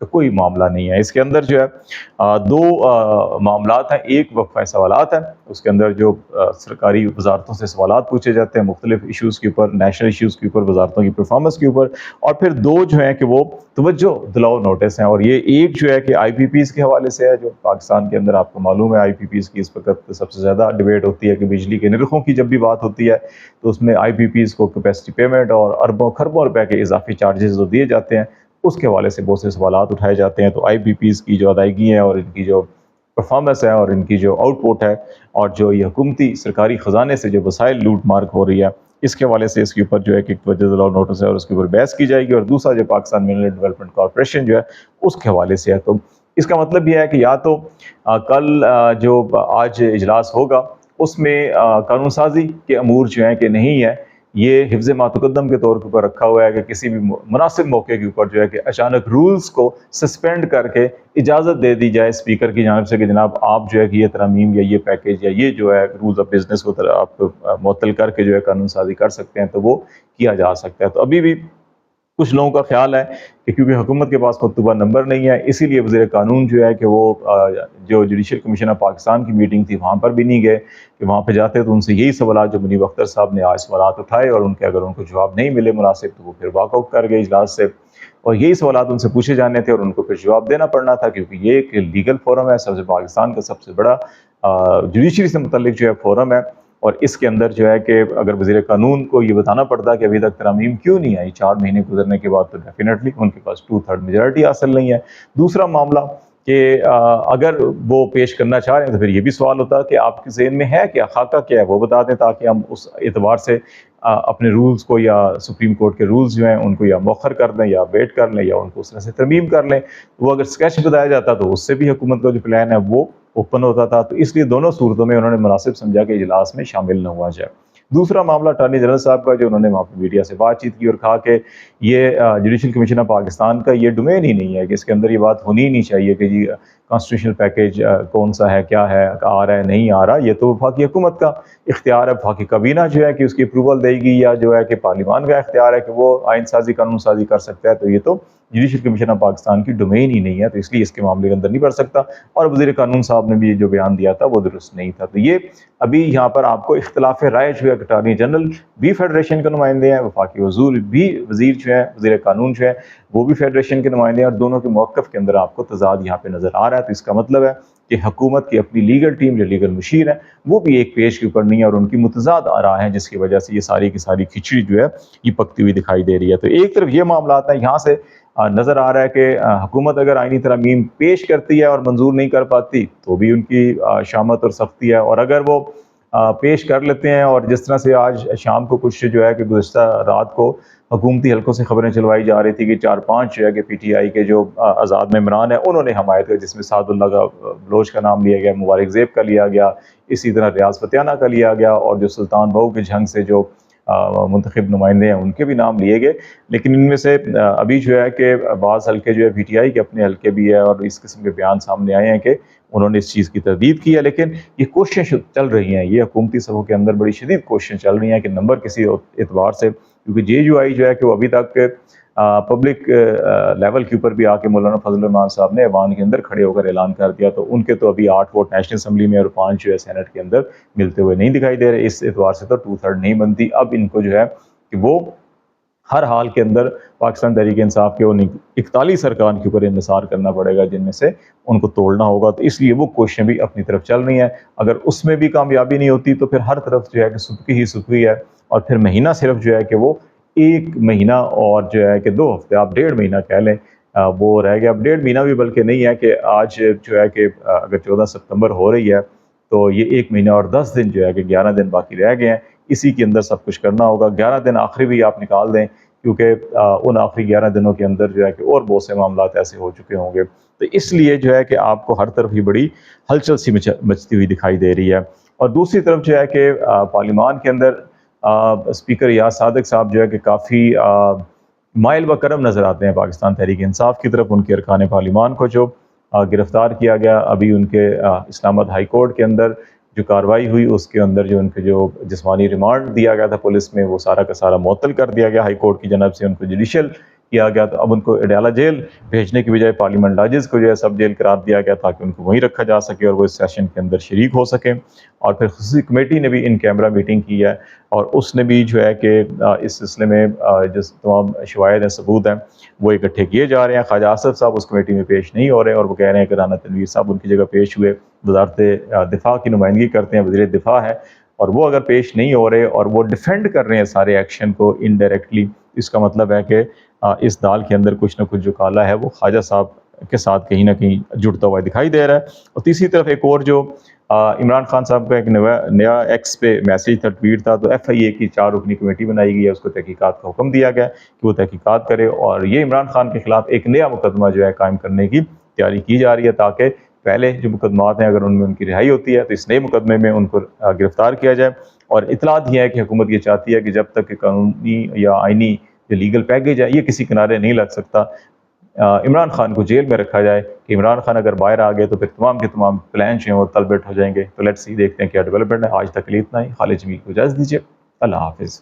کا کوئی معاملہ نہیں ہے۔ اس کے اندر جو ہے دو معاملات ہیں، ایک وقفہ سوالات ہے، اس کے اندر جو سرکاری وزارتوں سے سوالات پوچھے جاتے ہیں مختلف ایشوز کے اوپر، نیشنل ایشوز کے اوپر، وزارتوں کی پرفارمنس کے اوپر، اور پھر دو جو ہیں کہ وہ توجہ دلاؤ نوٹس ہیں، اور یہ ایک جو ہے کہ آئی پی پیز کے حوالے سے ہے، جو پاکستان کے اندر آپ کو معلوم ہے آئی پی پیز کی اس وقت سب سے زیادہ ڈیبیٹ ہوتی ہے کہ بجلی کے نرخوں کی جب بھی بات ہوتی ہے تو اس میں آئی پی پیز کو کیپیسٹی پیمنٹ اور اربوں خربوں روپے کے اضافی چارجز جو دیے جاتے ہیں اس کے حوالے سے بہت سے سوالات اٹھائے جاتے ہیں۔ تو آئی پی پیز کی جو ادائیگی ہے اور ان کی جو پرفارمنس ہے اور ان کی جو آؤٹ پٹ ہے اور جو یہ حکومتی سرکاری خزانے سے جو وسائل لوٹ مار ہو رہی ہے اس کے حوالے سے اس کے اوپر جو ہے کہ توجہ دلاؤ نوٹس ہے اور اس کے اوپر بحث کی جائے گی، اور دوسرا جو پاکستان منرل ڈیولپمنٹ کارپوریشن جو ہے اس کے حوالے سے ہے۔ تو اس کا مطلب یہ ہے کہ یا تو کل جو آج اجلاس ہوگا اس میں قانون سازی کے امور جو ہیں کہ نہیں ہے، یہ حفظ ما تقدم کے طور کے اوپر رکھا ہوا ہے کہ کسی بھی مناسب موقع کے اوپر جو ہے کہ اچانک رولز کو سسپینڈ کر کے اجازت دے دی جائے اسپیکر کی جانب سے کہ جناب آپ جو ہے کہ یہ ترامیم یا یہ پیکیج یا یہ جو ہے رولز آف بزنس کو آپ معطل کر کے جو ہے قانون سازی کر سکتے ہیں، تو وہ کیا جا سکتا ہے۔ تو ابھی بھی کچھ لوگوں کا خیال ہے کہ کیونکہ حکومت کے پاس مکتوبہ نمبر نہیں ہے اسی لیے وزیر قانون جو ہے کہ وہ جو جوڈیشل کمیشن آف پاکستان کی میٹنگ تھی وہاں پر بھی نہیں گئے، کہ وہاں پہ جاتے تو ان سے یہی سوالات جو منیب اختر صاحب نے آج سوالات اٹھائے اور ان کے اگر ان کو جواب نہیں ملے مناسب تو وہ پھر واک آؤٹ کر گئے اجلاس سے، اور یہی سوالات ان سے پوچھے جانے تھے اور ان کو پھر جواب دینا پڑنا تھا، کیونکہ یہ ایک لیگل فورم ہے، پاکستان کا سب سے بڑا جوڈیشری سے متعلق جو ہے فورم ہے، اور اس کے اندر جو ہے کہ اگر وزیر قانون کو یہ بتانا پڑتا کہ ابھی تک ترامیم کیوں نہیں آئی 4 مہینے گزرنے کے بعد، تو ڈیفینیٹلی ان کے پاس 2/3 میجارٹی حاصل نہیں ہے۔ دوسرا معاملہ کہ اگر وہ پیش کرنا چاہ رہے ہیں تو پھر یہ بھی سوال ہوتا ہے کہ آپ کے ذہن میں ہے کیا، خاکہ کیا ہے وہ بتا دیں تاکہ ہم اس اعتبار سے اپنے رولز کو یا سپریم کورٹ کے رولز جو ہیں ان کو یا مؤخر کر دیں یا ویٹ کر لیں یا ان کو اس طرح سے ترمیم کر لیں۔ وہ اگر اسکیچ بتایا جاتا تو اس سے بھی حکومت کا جو پلان ہے وہ اوپن ہوتا تھا، تو اس لیے دونوں صورتوں میں انہوں نے مناسب سمجھا کہ اجلاس میں شامل نہ ہوا جائے۔ دوسرا معاملہ اٹارنی جنرل صاحب کا، جو انہوں نے وہاں پہ میڈیا سے بات چیت کی اور کہا کہ یہ جوڈیشل کمیشن آف پاکستان کا یہ ڈومین ہی نہیں ہے، کہ اس کے اندر یہ بات ہونی ہی نہیں چاہیے کہ جی کانسٹیٹیوشنل پیکیج کون سا ہے، کیا ہے، آ رہا ہے نہیں آ رہا، یہ تو وفاقی حکومت کا اختیار ہے، وفاقی کابینہ جو ہے کہ اس کی اپروول دے گی، یا جو ہے کہ پارلیمان کا اختیار ہے کہ وہ آئین سازی قانون سازی کر سکتا ہے، تو یہ تو جوڈیشل کمیشن آف پاکستان کی ڈومین ہی نہیں ہے، تو اس لیے اس کے معاملے کے اندر نہیں بڑھ سکتا، اور وزیر قانون صاحب نے بھی جو بیان دیا تھا وہ درست نہیں تھا۔ تو یہ ابھی یہاں پر آپ کو اختلاف رائے جو ہے اٹارنی جنرل بھی فیڈریشن کے نمائندے ہیں، وفاقی وزیر جو ہے وزیر قانون جو ہے وہ بھی فیڈریشن کے نمائندے ہیں، اور دونوں کے موقف کے اندر آپ کو تضاد یہاں پہ نظر آ رہا ہے۔ تو اس کا مطلب ہے کہ حکومت کی اپنی لیگل ٹیم جو لیگل مشیر ہے وہ بھی ایک پیج کے اوپر نہیں ہے، اور ان کی متضاد آراء ہیں، جس کی وجہ سے یہ ساری کی ساری کھچڑی جو ہے یہ پکتی ہوئی دکھائی دے رہی ہے۔ تو ایک طرف یہ معاملات ہیں، یہاں سے نظر آ رہا ہے کہ حکومت اگر آئینی ترامیم پیش کرتی ہے اور منظور نہیں کر پاتی تو بھی ان کی شامت اور سختی ہے، اور اگر وہ پیش کر لیتے ہیں، اور جس طرح سے آج شام کو کچھ جو ہے کہ گزشتہ رات کو حکومتی حلقوں سے خبریں چلوائی جا رہی تھی کہ 4-5 جو ہے کہ پی ٹی آئی کے جو آزاد ممبران ہیں انہوں نے حمایت کی، جس میں سعد اللہ کا بلوچ کا نام لیا گیا، مبارک زیب کا لیا گیا، اسی طرح ریاض فتیانہ کا لیا گیا، اور جو سلطان بہو کے جھنگ سے جو منتخب نمائندے ہیں ان کے بھی نام لیے گئے، لیکن ان میں سے ابھی جو ہے کہ بعض حلقے جو ہے پی ٹی آئی کے اپنے حلقے بھی ہے، اور اس قسم کے بیان سامنے آئے ہیں کہ انہوں نے اس چیز کی تردید کی ہے، لیکن یہ کوششیں چل رہی ہیں، یہ حکومتی صفوں کے اندر بڑی شدید کوششیں چل رہی ہیں کہ نمبر کسی اعتبار سے، کیونکہ جے یو آئی جو ہے کہ وہ ابھی تک پبلک لیول کے اوپر بھی آ کے مولانا فضل الرحمان صاحب نے ایوان کے اندر کھڑے ہو کر اعلان کر دیا، تو ان کے تو ابھی 8 ووٹ نیشنل اسمبلی میں اور 5 جو ہے سینٹ کے اندر ملتے ہوئے نہیں دکھائی دے رہے، اس اعتبار سے تو 2/3 نہیں بنتی۔ اب ان کو جو ہے کہ وہ ہر حال کے اندر پاکستان تحریک انصاف کے 41 ارکان کے اوپر انحصار کرنا پڑے گا، جن میں سے ان کو توڑنا ہوگا، تو اس لیے وہ کوششیں بھی اپنی طرف چل رہی ہیں۔ اگر اس میں بھی کامیابی نہیں ہوتی تو پھر ہر طرف جو ہے کہ سبکی ہی سبکی ہے، اور پھر مہینہ صرف جو ہے کہ وہ 1 مہینہ اور جو ہے کہ 2 ہفتے، آپ 1.5 مہینہ کہہ لیں وہ رہ گیا۔ اب 1.5 مہینہ بھی بلکہ نہیں ہے، کہ آج جو ہے کہ اگر 14 ستمبر ہو رہی ہے تو یہ 1 مہینہ اور 10 دن جو ہے کہ 11 دن باقی رہ گئے ہیں، اسی کے اندر سب کچھ کرنا ہوگا۔ 11 دن آخری بھی آپ نکال دیں، کیونکہ ان آخری 11 دنوں کے اندر جو ہے کہ اور بہت سے معاملات ایسے ہو چکے ہوں گے، تو اس لیے جو ہے کہ آپ کو ہر طرف ہی بڑی ہلچل سی مچتی ہوئی دکھائی دے رہی ہے۔ اور دوسری طرف جو ہے کہ پارلیمان کے اندر اسپیکر یاز صادق صاحب جو ہے کہ کافی مائل و کرم نظر آتے ہیں پاکستان تحریک انصاف کی طرف، ان کے ارکان پارلیمان کو جو گرفتار کیا گیا ابھی ان کے اسلام آباد ہائی کورٹ کے اندر جو کارروائی ہوئی، اس کے اندر جو ان کے جو جسمانی ریمانڈ دیا گیا تھا پولیس میں، وہ سارا کا سارا معطل کر دیا گیا ہائی کورٹ کی جانب سے، ان کو جوڈیشل کیا گیا، تو اب ان کو اڈیالہ جیل بھیجنے کی بجائے پارلیمنٹ لاجز کو جو ہے سب جیل قرار دیا گیا تاکہ ان کو وہیں رکھا جا سکے اور وہ اس سیشن کے اندر شریک ہو سکیں۔ اور پھر خصوصی کمیٹی نے بھی ان کیمرہ میٹنگ کی ہے اور اس نے بھی جو ہے کہ اس سلسلے میں جو تمام شواہد ہیں، ثبوت ہیں، وہ اکٹھے کیے جا رہے ہیں۔ خواجہ آصف صاحب اس کمیٹی میں پیش نہیں ہو رہے اور وہ کہہ رہے ہیں کہ رانا تنویر صاحب ان کی جگہ پیش ہوئے، وزارت دفاع کی نمائندگی کرتے ہیں، وزیر دفاع ہے، اور وہ اگر پیش نہیں ہو رہے اور وہ ڈیفینڈ کر رہے ہیں سارے ایکشن کو انڈائریکٹلی، اس کا مطلب ہے کہ اس دال کے اندر کچھ نہ کچھ جو کالا ہے وہ خواجہ صاحب کے ساتھ کہیں نہ کہیں جڑتا ہوا دکھائی دے رہا ہے۔ اور تیسری طرف ایک اور جو عمران خان صاحب کا ایک نیا ایکس پہ میسیج تھا، ٹویٹ تھا، تو ایف آئی اے کی 4 رکنی کمیٹی بنائی گئی ہے، اس کو تحقیقات کا حکم دیا گیا کہ وہ تحقیقات کرے اور یہ عمران خان کے خلاف ایک نیا مقدمہ جو ہے قائم کرنے کی تیاری کی جا رہی ہے تاکہ پہلے جو مقدمات ہیں اگر ان میں ان کی رہائی ہوتی ہے تو اس نئے مقدمے میں ان کو گرفتار کیا جائے۔ اور اطلاعات یہ ہے کہ حکومت یہ چاہتی ہے کہ جب تک کہ قانونی یا آئینی جو لیگل پیکیج ہے یہ کسی کنارے نہیں لگ سکتا، عمران خان کو جیل میں رکھا جائے کہ عمران خان اگر باہر آ گئے تو پھر تمام کے تمام پلان جو ہیں وہ تلبٹ ہو جائیں گے۔ تو لیٹس سی، دیکھتے ہیں کیا ڈیولپمنٹ ہے۔ آج تک کے لیے اتنا ہی۔ خالد جمیل کو اجازت دیجیے، اللہ حافظ۔